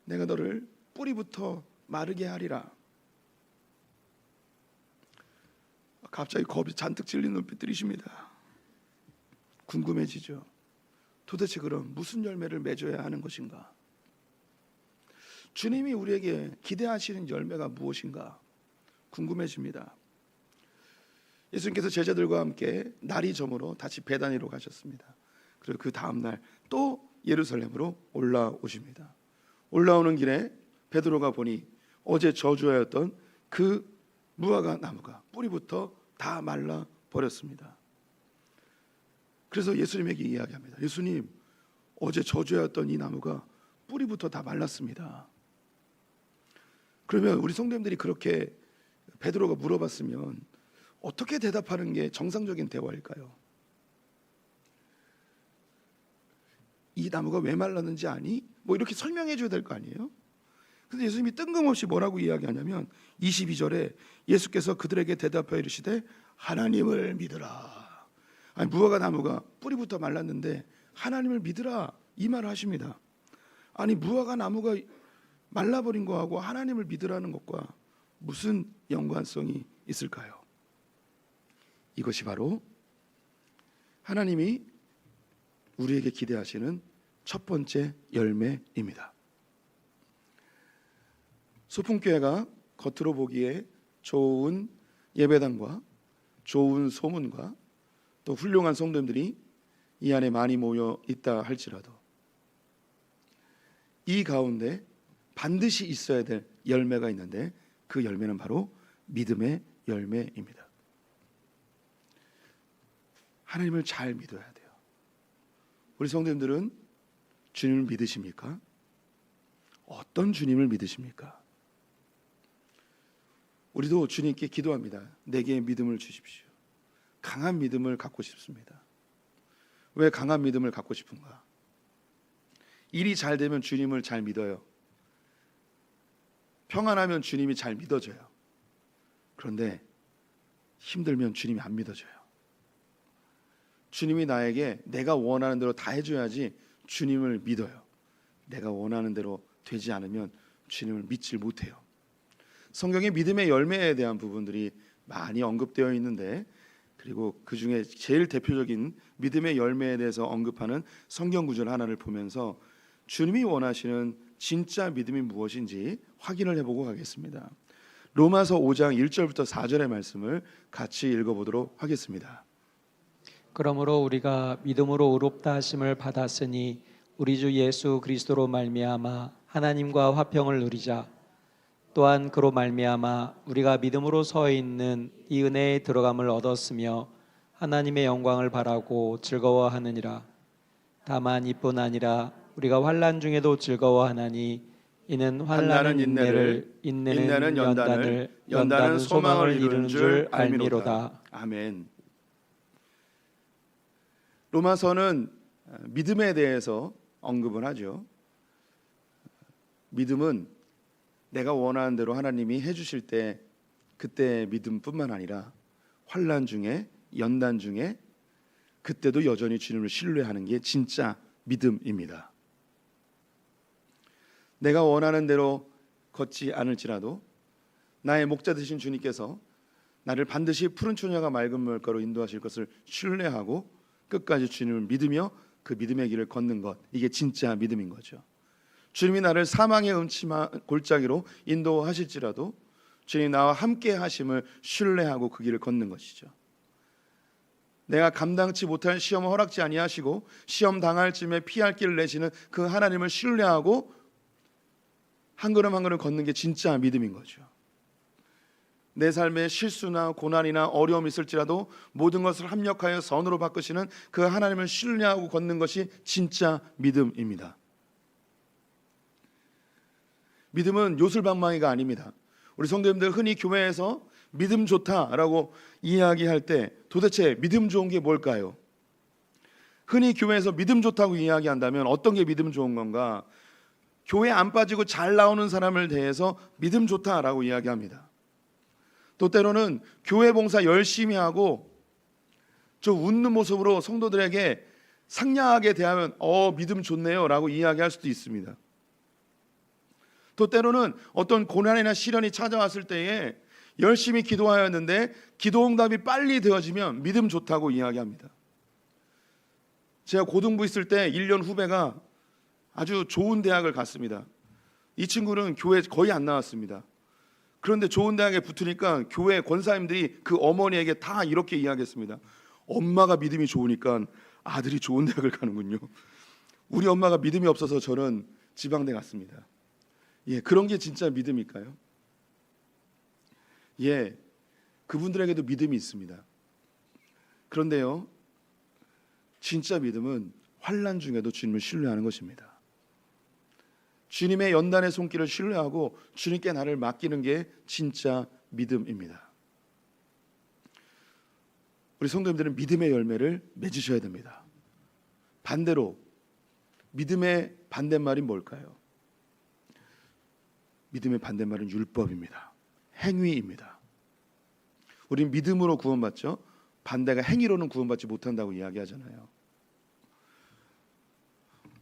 내가 너를 뿌리부터 마르게 하리라. 갑자기 겁이 잔뜩 질린 눈빛들이십니다. 궁금해지죠. 도대체 그럼 무슨 열매를 맺어야 하는 것인가? 주님이 우리에게 기대하시는 열매가 무엇인가 궁금해집니다. 예수님께서 제자들과 함께 날이 저물어 다시 베다니로 가셨습니다. 그리고 그 다음날 또 예루살렘으로 올라오십니다. 올라오는 길에 베드로가 보니 어제 저주하였던 그 무화과 나무가 뿌리부터 다 말라 버렸습니다. 그래서 예수님에게 이야기합니다. 예수님, 어제 저주하였던 이 나무가 뿌리부터 다 말랐습니다. 그러면 우리 성도님들이 그렇게 베드로가 물어봤으면 어떻게 대답하는 게 정상적인 대화일까요? 이 나무가 왜 말랐는지 아니? 뭐 이렇게 설명해 줘야 될 거 아니에요? 근데 예수님이 뜬금없이 뭐라고 이야기하냐면 22절에 예수께서 그들에게 대답하여 이르시되 하나님을 믿으라. 아니, 무화과 나무가 뿌리부터 말랐는데 하나님을 믿으라, 이 말을 하십니다. 아니, 무화과 나무가 말라버린 거하고 하나님을 믿으라는 것과 무슨 연관성이 있을까요? 이것이 바로 하나님이 우리에게 기대하시는 첫 번째 열매입니다. 소풍교회가 겉으로 보기에 좋은 예배당과 좋은 소문과 또 훌륭한 성도님들이 이 안에 많이 모여 있다 할지라도 이 가운데 반드시 있어야 될 열매가 있는데 그 열매는 바로 믿음의 열매입니다. 하나님을 잘 믿어야 돼요. 우리 성도님들은 주님을 믿으십니까? 어떤 주님을 믿으십니까? 우리도 주님께 기도합니다. 내게 믿음을 주십시오. 강한 믿음을 갖고 싶습니다. 왜 강한 믿음을 갖고 싶은가? 일이 잘 되면 주님을 잘 믿어요. 평안하면 주님이 잘 믿어져요. 그런데 힘들면 주님이 안 믿어져요. 주님이 나에게 내가 원하는 대로 다 해줘야지 주님을 믿어요. 내가 원하는 대로 되지 않으면 주님을 믿질 못해요. 성경에 믿음의 열매에 대한 부분들이 많이 언급되어 있는데, 그리고 그 중에 제일 대표적인 믿음의 열매에 대해서 언급하는 성경 구절 하나를 보면서 주님이 원하시는 진짜 믿음이 무엇인지 확인을 해보고 가겠습니다. 로마서 5장 1절부터 4절의 말씀을 같이 읽어보도록 하겠습니다. 그러므로 우리가 믿음으로 의롭다 하심을 받았으니 우리 주 예수 그리스도로 말미암아 하나님과 화평을 누리자. 또한 그로 말미암아 우리가 믿음으로 서 있는 이 은혜에 들어감을 얻었으며 하나님의 영광을 바라고 즐거워하느니라. 다만 이뿐 아니라 우리가 환난 중에도 즐거워하나니 이는 환난은 인내를, 인내는 연단을, 연단은 소망을 이루는 줄 알미로다. 아멘. 로마서는 믿음에 대해서 언급을 하죠. 믿음은 내가 원하는 대로 하나님이 해주실 때 그때 믿음뿐만 아니라 환난 중에, 연단 중에 그때도 여전히 주님을 신뢰하는 게 진짜 믿음입니다. 내가 원하는 대로 걷지 않을지라도 나의 목자 되신 주님께서 나를 반드시 푸른 초녀가 맑은 물가로 인도하실 것을 신뢰하고 끝까지 주님을 믿으며 그 믿음의 길을 걷는 것, 이게 진짜 믿음인 거죠. 주님이 나를 사망의 음침한 골짜기로 인도하실지라도 주님이 나와 함께 하심을 신뢰하고 그 길을 걷는 것이죠. 내가 감당치 못할 시험을 허락지 아니하시고 시험 당할 쯤에 피할 길을 내시는 그 하나님을 신뢰하고 한 걸음 한 걸음 걷는 게 진짜 믿음인 거죠. 내 삶에 실수나 고난이나 어려움이 있을지라도 모든 것을 합력하여 선으로 바꾸시는 그 하나님을 신뢰하고 걷는 것이 진짜 믿음입니다. 믿음은 요술방망이가 아닙니다. 우리 성도님들 흔히 교회에서 믿음 좋다라고 이야기할 때 도대체 믿음 좋은 게 뭘까요? 흔히 교회에서 믿음 좋다고 이야기한다면 어떤 게 믿음 좋은 건가? 교회 안 빠지고 잘 나오는 사람을 대해서 믿음 좋다라고 이야기합니다. 또 때로는 교회 봉사 열심히 하고 좀 웃는 모습으로 성도들에게 상냥하게 대하면 믿음 좋네요 라고 이야기할 수도 있습니다. 또 때로는 어떤 고난이나 시련이 찾아왔을 때에 열심히 기도하였는데 기도 응답이 빨리 되어지면 믿음 좋다고 이야기합니다. 제가 고등부 있을 때 1년 후배가 아주 좋은 대학을 갔습니다. 이 친구는 교회 거의 안 나왔습니다. 그런데 좋은 대학에 붙으니까 교회 권사님들이 그 어머니에게 다 이렇게 이야기했습니다. 엄마가 믿음이 좋으니까 아들이 좋은 대학을 가는군요. 우리 엄마가 믿음이 없어서 저는 지방대 갔습니다. 그런 게 진짜 믿음일까요? 그분들에게도 믿음이 있습니다. 그런데요, 진짜 믿음은 환난 중에도 주님을 신뢰하는 것입니다. 주님의 연단의 손길을 신뢰하고 주님께 나를 맡기는 게 진짜 믿음입니다. 우리 성도님들은 믿음의 열매를 맺으셔야 됩니다. 반대로 믿음의 반대말이 뭘까요? 믿음의 반대말은 율법입니다. 행위입니다. 우리는 믿음으로 구원받죠. 반대가 행위로는 구원받지 못한다고 이야기하잖아요.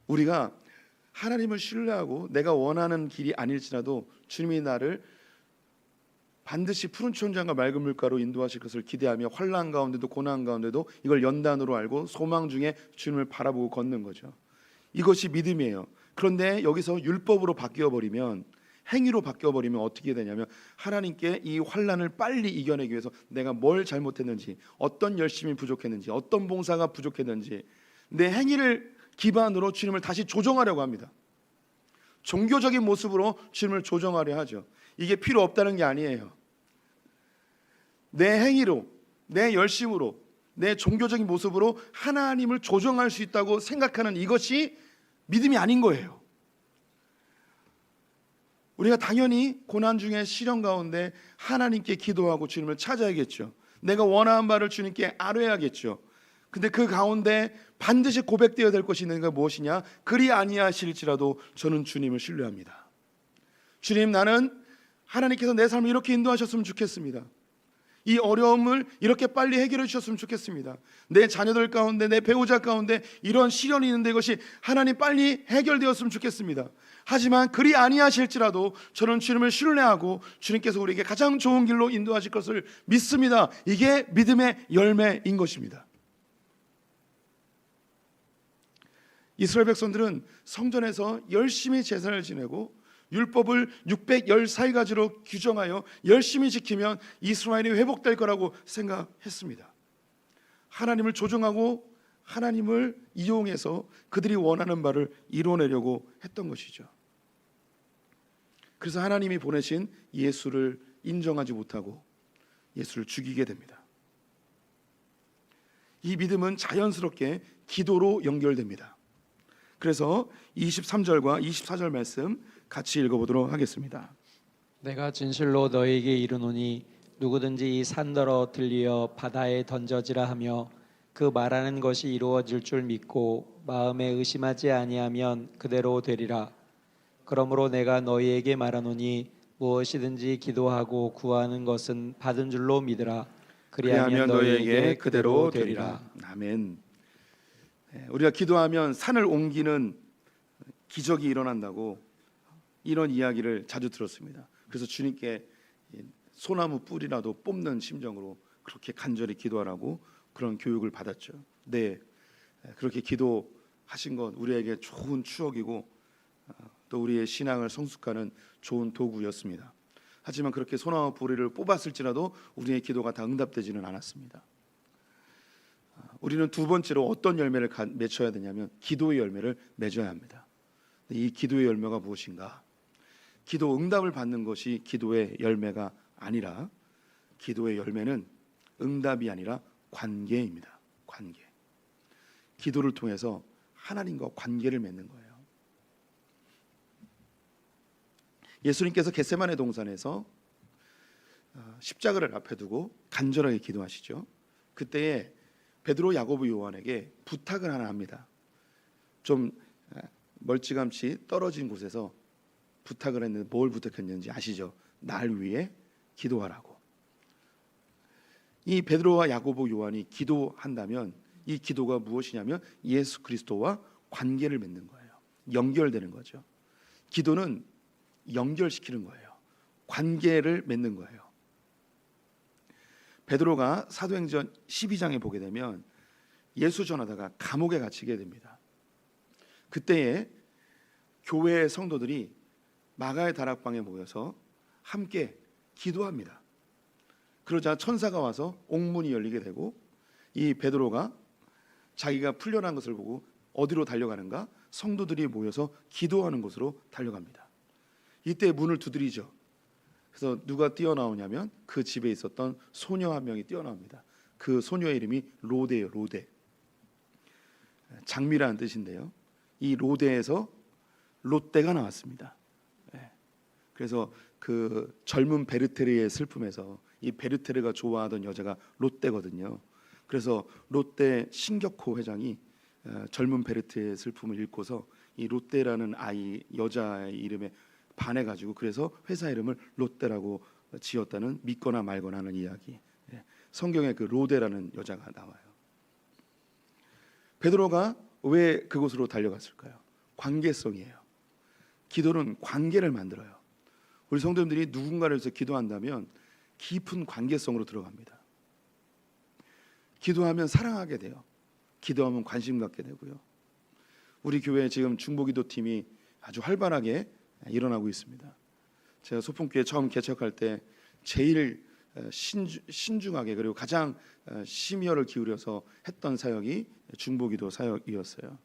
우리가 하나님을 신뢰하고 내가 원하는 길이 아닐지라도 주님이 나를 반드시 푸른 천장과 맑은 물가로 인도하실 것을 기대하며 환난 가운데도 고난 가운데도 이걸 연단으로 알고 소망 중에 주님을 바라보고 걷는 거죠. 이것이 믿음이에요. 그런데 여기서 율법으로 바뀌어 버리면, 행위로 바뀌어 버리면 어떻게 되냐면, 하나님께 이 환난을 빨리 이겨내기 위해서 내가 뭘 잘못했는지, 어떤 열심이 부족했는지, 어떤 봉사가 부족했는지 내 행위를 기반으로 주님을 다시 조정하려고 합니다. 종교적인 모습으로 주님을 조정하려 하죠. 이게 필요 없다는 게 아니에요. 내 행위로, 내 열심으로, 내 종교적인 모습으로 하나님을 조정할 수 있다고 생각하는 이것이 믿음이 아닌 거예요. 우리가 당연히 고난 중에 시련 가운데 하나님께 기도하고 주님을 찾아야겠죠. 내가 원하는 바를 주님께 아뢰야겠죠. 근데 그 가운데 반드시 고백되어야 될 것이 있는 게 무엇이냐? 그리 아니하실지라도 저는 주님을 신뢰합니다. 주님, 나는 하나님께서 내 삶을 이렇게 인도하셨으면 좋겠습니다. 이 어려움을 이렇게 빨리 해결해 주셨으면 좋겠습니다. 내 자녀들 가운데, 내 배우자 가운데 이런 시련이 있는데 이것이 하나님 빨리 해결되었으면 좋겠습니다. 하지만 그리 아니하실지라도 저는 주님을 신뢰하고 주님께서 우리에게 가장 좋은 길로 인도하실 것을 믿습니다. 이게 믿음의 열매인 것입니다. 이스라엘 백성들은 성전에서 열심히 제사를 지내고 율법을 614가지로 규정하여 열심히 지키면 이스라엘이 회복될 거라고 생각했습니다. 하나님을 조정하고 하나님을 이용해서 그들이 원하는 바를 이뤄내려고 했던 것이죠. 그래서 하나님이 보내신 예수를 인정하지 못하고 예수를 죽이게 됩니다. 이 믿음은 자연스럽게 기도로 연결됩니다. 그래서 23절과 24절 말씀 같이 읽어보도록 하겠습니다. 내가 진실로 너에게 이르노니 누구든지 이 산더러 들리어 바다에 던져지라 하며 그 말하는 것이 이루어질 줄 믿고 마음에 의심하지 아니하면 그대로 되리라. 그러므로 내가 너희에게 말하노니 무엇이든지 기도하고 구하는 것은 받은 줄로 믿으라. 그리하면 너희에게 그대로 되리라. 아멘. 우리가 기도하면 산을 옮기는 기적이 일어난다고 이런 이야기를 자주 들었습니다. 그래서 주님께 소나무 뿔이라도 뽑는 심정으로 그렇게 간절히 기도하라고 그런 교육을 받았죠. 네, 그렇게 기도하신 것 우리에게 좋은 추억이고 또 우리의 신앙을 성숙하는 좋은 도구였습니다. 하지만 그렇게 소나무 뿌리를 뽑았을지라도 우리의 기도가 다 응답되지는 않았습니다. 우리는 두 번째로 어떤 열매를 맺어야 되냐면 기도의 열매를 맺어야 합니다. 이 기도의 열매가 무엇인가? 기도 응답을 받는 것이 기도의 열매가 아니라, 기도의 열매는 응답이 아니라 관계입니다. 관계. 기도를 통해서 하나님과 관계를 맺는 거예요. 예수님께서 겟세마네 동산에서 십자가를 앞에 두고 간절하게 기도하시죠. 그때에 베드로, 야고보, 요한에게 부탁을 하나 합니다. 좀 멀찌감치 떨어진 곳에서 부탁을 했는데 뭘 부탁했는지 아시죠? 날 위해 기도하라고. 이 베드로와 야고보, 요한이 기도한다면 이 기도가 무엇이냐면 예수 그리스도와 관계를 맺는 거예요. 연결되는 거죠. 기도는 연결시키는 거예요. 관계를 맺는 거예요. 베드로가 사도행전 12장에 보게 되면 예수 전하다가 감옥에 갇히게 됩니다. 그때에 교회의 성도들이 마가의 다락방에 모여서 함께 기도합니다. 그러자 천사가 와서 옥문이 열리게 되고 이 베드로가 자기가 풀려난 것을 보고 어디로 달려가는가? 성도들이 모여서 기도하는 곳으로 달려갑니다. 이때 문을 두드리죠. 그래서 누가 뛰어나오냐면 그 집에 있었던 소녀 한 명이 뛰어나옵니다. 그 소녀의 이름이 로데예요. 로데. 장미라는 뜻인데요. 이 로데에서 롯데가 나왔습니다. 그래서 그 젊은 베르테르의 슬픔에서 이 베르테르가 좋아하던 여자가 롯데거든요. 그래서 롯데 신격호 회장이 젊은 베르테르의 슬픔을 읽고서 이 롯데라는 아이 여자의 이름에 반해가지고 그래서 회사 이름을 롯데라고 지었다는 믿거나 말거나 하는 이야기. 성경에 그 로데라는 여자가 나와요. 베드로가 왜 그곳으로 달려갔을까요? 관계성이에요. 기도는 관계를 만들어요. 우리 성도님들이 누군가를 위해서 기도한다면 깊은 관계성으로 들어갑니다. 기도하면 사랑하게 돼요. 기도하면 관심 갖게 되고요. 우리 교회 지금 중보기도팀이 아주 활발하게 일어나고 있습니다. 제가 소풍교회 처음 개척할 때 제일 신중하게 그리고 가장 심혈을 기울여서 했던 사역이 중보기도 사역이었어요.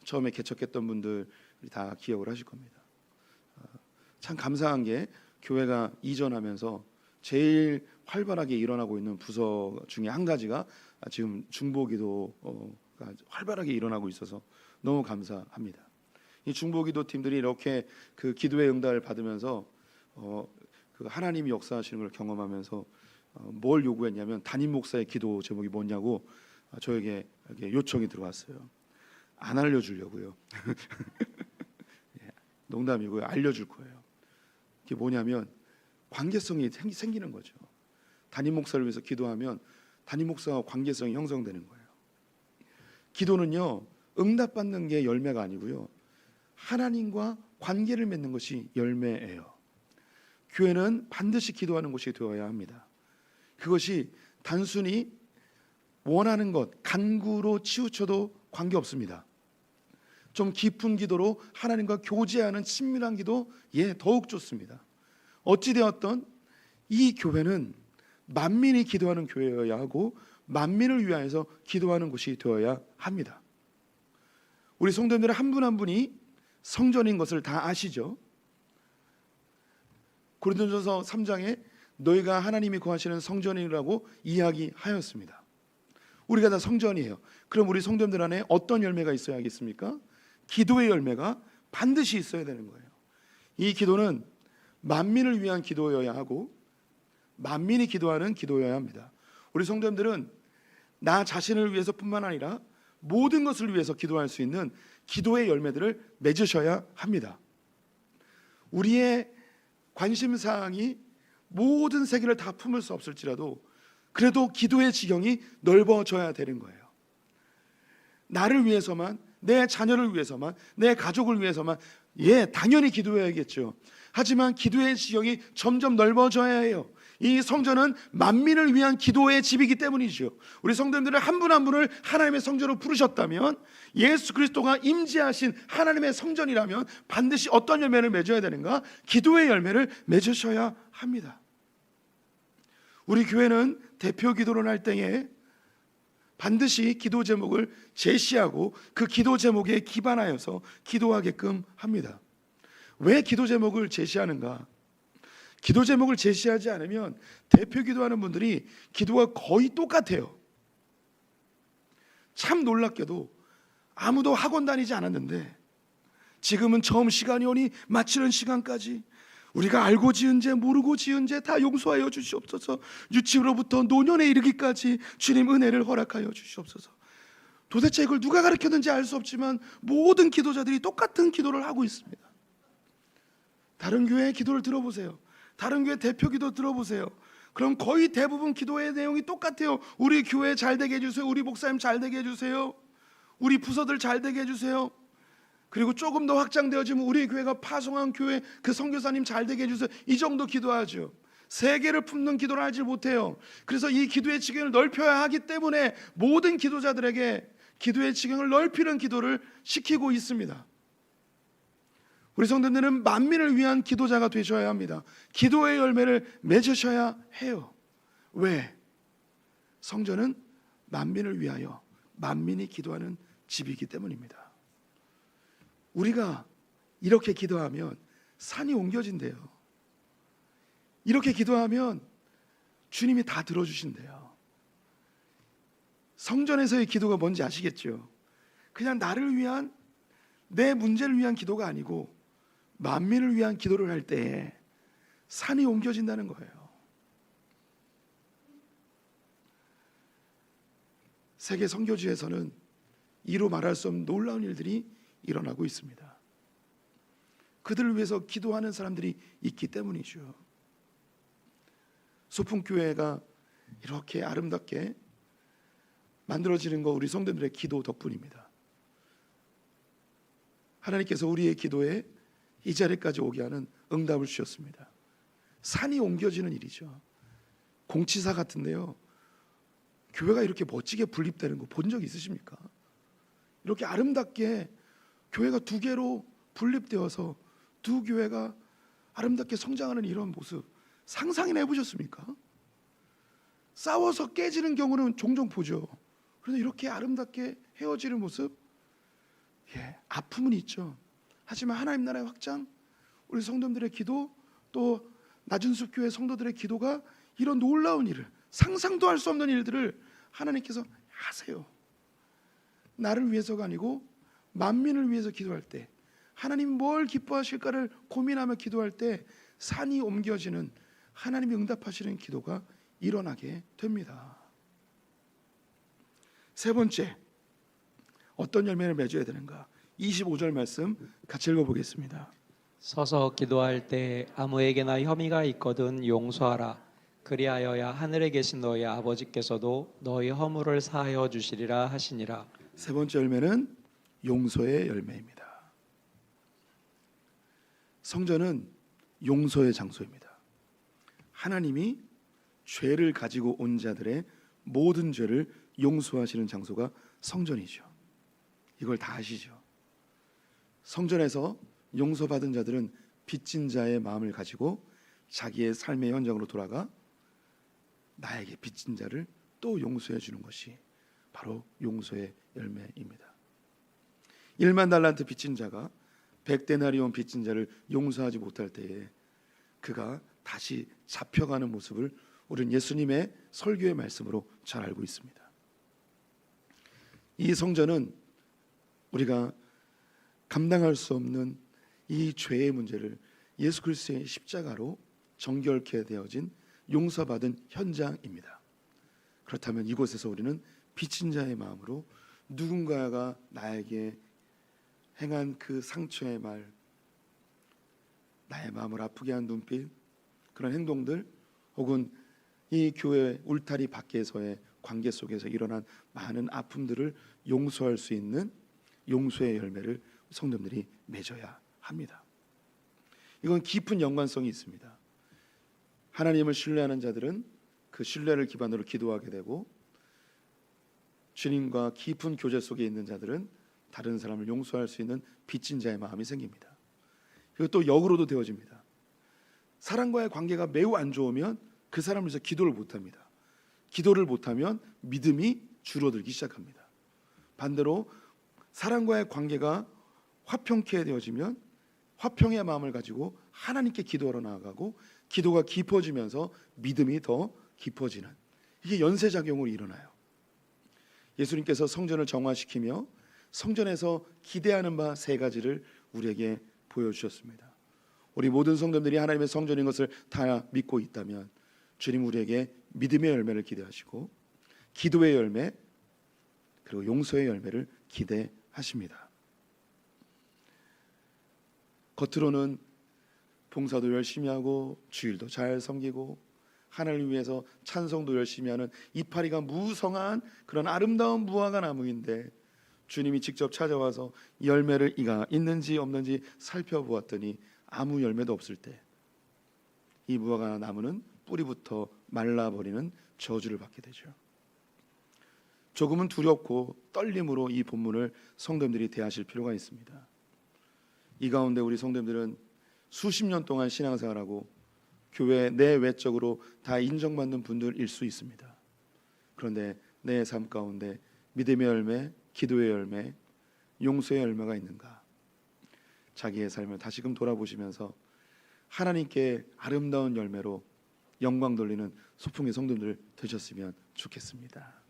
처음에 개척했던 분들이 다 기억을 하실 겁니다. 참 감사한 게 교회가 이전하면서 제일 활발하게 일어나고 있는 부서 중에 한 가지가 지금 중보기도가 활발하게 일어나고 있어서 너무 감사합니다. 이 중보기도 팀들이 이렇게 그 기도의 응답을 받으면서 그 하나님이 역사하시는 걸 경험하면서 뭘 요구했냐면 담임 목사의 기도 제목이 뭐냐고 저에게 이렇게 요청이 들어왔어요. 안 알려주려고요. 예, 농담이고요. 알려줄 거예요. 그게 뭐냐면 관계성이 생기는 거죠. 담임 목사를 위해서 기도하면 담임 목사와 관계성이 형성되는 거예요. 기도는요, 응답받는 게 열매가 아니고요, 하나님과 관계를 맺는 것이 열매예요. 교회는 반드시 기도하는 곳이 되어야 합니다. 그것이 단순히 원하는 것, 간구로 치우쳐도 관계없습니다. 좀 깊은 기도로 하나님과 교제하는 친밀한 기도, 더욱 좋습니다. 어찌되었던 이 교회는 만민이 기도하는 교회여야 하고 만민을 위하여서 기도하는 곳이 되어야 합니다. 우리 성도님들 한 분 한 분이 성전인 것을 다 아시죠? 고린도전서 3장에 너희가 하나님이 거하시는 성전이라고 이야기하였습니다. 우리가 다 성전이에요. 그럼 우리 성도님들 안에 어떤 열매가 있어야겠습니까? 기도의 열매가 반드시 있어야 되는 거예요. 이 기도는 만민을 위한 기도여야 하고 만민이 기도하는 기도여야 합니다. 우리 성도님들은 나 자신을 위해서뿐만 아니라 모든 것을 위해서 기도할 수 있는 기도의 열매들을 맺으셔야 합니다. 우리의 관심사항이 모든 세계를 다 품을 수 없을지라도 그래도 기도의 지경이 넓어져야 되는 거예요. 나를 위해서만, 내 자녀를 위해서만, 내 가족을 위해서만, 당연히 기도해야겠죠. 하지만 기도의 지경이 점점 넓어져야 해요. 이 성전은 만민을 위한 기도의 집이기 때문이죠. 우리 성도님들은 한 분 한 분을 하나님의 성전으로 부르셨다면, 예수 그리스도가 임재하신 하나님의 성전이라면 반드시 어떤 열매를 맺어야 되는가? 기도의 열매를 맺으셔야 합니다. 우리 교회는 대표 기도를 할 때에 반드시 기도 제목을 제시하고 그 기도 제목에 기반하여서 기도하게끔 합니다. 왜 기도 제목을 제시하는가? 기도 제목을 제시하지 않으면 대표 기도하는 분들이 기도가 거의 똑같아요. 참 놀랍게도 아무도 학원 다니지 않았는데 지금은 처음 시간이 오니 마치는 시간까지 우리가 알고 지은 죄 모르고 지은 죄 다 용서하여 주시옵소서. 유치부로부터 노년에 이르기까지 주님 은혜를 허락하여 주시옵소서. 도대체 이걸 누가 가르쳤는지 알 수 없지만 모든 기도자들이 똑같은 기도를 하고 있습니다. 다른 교회의 기도를 들어보세요. 다른 교회 대표 기도 들어보세요. 그럼 거의 대부분 기도의 내용이 똑같아요. 우리 교회 잘 되게 해주세요. 우리 목사님 잘 되게 해주세요. 우리 부서들 잘 되게 해주세요. 그리고 조금 더 확장되어지면 우리 교회가 파송한 교회 그 선교사님 잘 되게 해주세요. 이 정도 기도하죠. 세계를 품는 기도를 하지 못해요. 그래서 이 기도의 지경을 넓혀야 하기 때문에 모든 기도자들에게 기도의 지경을 넓히는 기도를 시키고 있습니다. 우리 성도들은 만민을 위한 기도자가 되셔야 합니다. 기도의 열매를 맺으셔야 해요. 왜? 성전은 만민을 위하여 만민이 기도하는 집이기 때문입니다. 우리가 이렇게 기도하면 산이 옮겨진대요. 이렇게 기도하면 주님이 다 들어주신대요. 성전에서의 기도가 뭔지 아시겠죠? 그냥 나를 위한, 내 문제를 위한 기도가 아니고 만민을 위한 기도를 할 때에 산이 옮겨진다는 거예요. 세계 선교지에서는 이루 말할 수 없는 놀라운 일들이 일어나고 있습니다. 그들을 위해서 기도하는 사람들이 있기 때문이죠. 소풍교회가 이렇게 아름답게 만들어지는 거 우리 성도들의 기도 덕분입니다. 하나님께서 우리의 기도에 이 자리까지 오게 하는 응답을 주셨습니다. 산이 옮겨지는 일이죠. 공치사 같은데요. 교회가 이렇게 멋지게 분립되는 거 본 적 있으십니까? 이렇게 아름답게 교회가 두 개로 분립되어서 두 교회가 아름답게 성장하는 이런 모습 상상이나 해보셨습니까? 싸워서 깨지는 경우는 종종 보죠. 그런데 이렇게 아름답게 헤어지는 모습, 아픔은 있죠. 하지만 하나님 나라의 확장, 우리 성도들의 기도, 또 낮은 숲 교회 성도들의 기도가 이런 놀라운 일을, 상상도 할 수 없는 일들을 하나님께서 하세요. 나를 위해서가 아니고 만민을 위해서 기도할 때, 하나님 뭘 기뻐하실까를 고민하며 기도할 때 산이 옮겨지는, 하나님이 응답하시는 기도가 일어나게 됩니다. 세 번째, 어떤 열매를 맺어야 되는가? 25절 말씀 같이 읽어보겠습니다. 서서 기도할 때 아무에게나 혐의가 있거든 용서하라. 그리하여야 하늘에 계신 너희 아버지께서도 너희 허물을 사하여 주시리라 하시니라. 세 번째 열매는 용서의 열매입니다. 성전은 용서의 장소입니다. 하나님이 죄를 가지고 온 자들의 모든 죄를 용서하시는 장소가 성전이죠. 이걸 다 아시죠? 성전에서 용서받은 자들은 빚진 자의 마음을 가지고 자기의 삶의 현장으로 돌아가 나에게 빚진 자를 또 용서해 주는 것이 바로 용서의 열매입니다. 1만 달란트 빚진 자가 100데나리온 빚진 자를 용서하지 못할 때에 그가 다시 잡혀가는 모습을 우리는 예수님의 설교의 말씀으로 잘 알고 있습니다. 이 성전은 우리가 감당할 수 없는 이 죄의 문제를 예수 그리스도의 십자가로 정결케 되어진 용서받은 현장입니다. 그렇다면 이곳에서 우리는 빚진 자의 마음으로 누군가가 나에게 행한 그 상처의 말, 나의 마음을 아프게 한 눈빛, 그런 행동들, 혹은 이 교회 울타리 밖에서의 관계 속에서 일어난 많은 아픔들을 용서할 수 있는 용서의 열매를 성도들이 맺어야 합니다. 이건 깊은 연관성이 있습니다. 하나님을 신뢰하는 자들은 그 신뢰를 기반으로 기도하게 되고, 주님과 깊은 교제 속에 있는 자들은 다른 사람을 용서할 수 있는 빚진 자의 마음이 생깁니다. 그리고 또 역으로도 되어집니다. 사람과의 관계가 매우 안 좋으면 그 사람을 위해서 기도를 못합니다. 기도를 못하면 믿음이 줄어들기 시작합니다. 반대로 사람과의 관계가 화평케 되어지면 화평의 마음을 가지고 하나님께 기도하러 나아가고, 기도가 깊어지면서 믿음이 더 깊어지는, 이게 연쇄작용으로 일어나요. 예수님께서 성전을 정화시키며 성전에서 기대하는 바 세 가지를 우리에게 보여주셨습니다. 우리 모든 성도들이 하나님의 성전인 것을 다 믿고 있다면 주님 우리에게 믿음의 열매를 기대하시고 기도의 열매, 그리고 용서의 열매를 기대하십니다. 겉으로는 봉사도 열심히 하고 주일도 잘 섬기고 하나님을 위해서 찬송도 열심히 하는 이파리가 무성한 그런 아름다운 무화과 나무인데, 주님이 직접 찾아와서 열매를 이가 있는지 없는지 살펴보았더니 아무 열매도 없을 때 이 무화과 나무는 뿌리부터 말라버리는 저주를 받게 되죠. 조금은 두렵고 떨림으로 이 본문을 성도님들이 대하실 필요가 있습니다. 이 가운데 우리 성도님들은 수십 년 동안 신앙생활하고 교회 내외적으로 다 인정받는 분들일 수 있습니다. 그런데 내 삶 가운데 믿음의 열매, 기도의 열매, 용서의 열매가 있는가? 자기의 삶을 다시금 돌아보시면서 하나님께 아름다운 열매로 영광 돌리는 소풍의 성도들 되셨으면 좋겠습니다.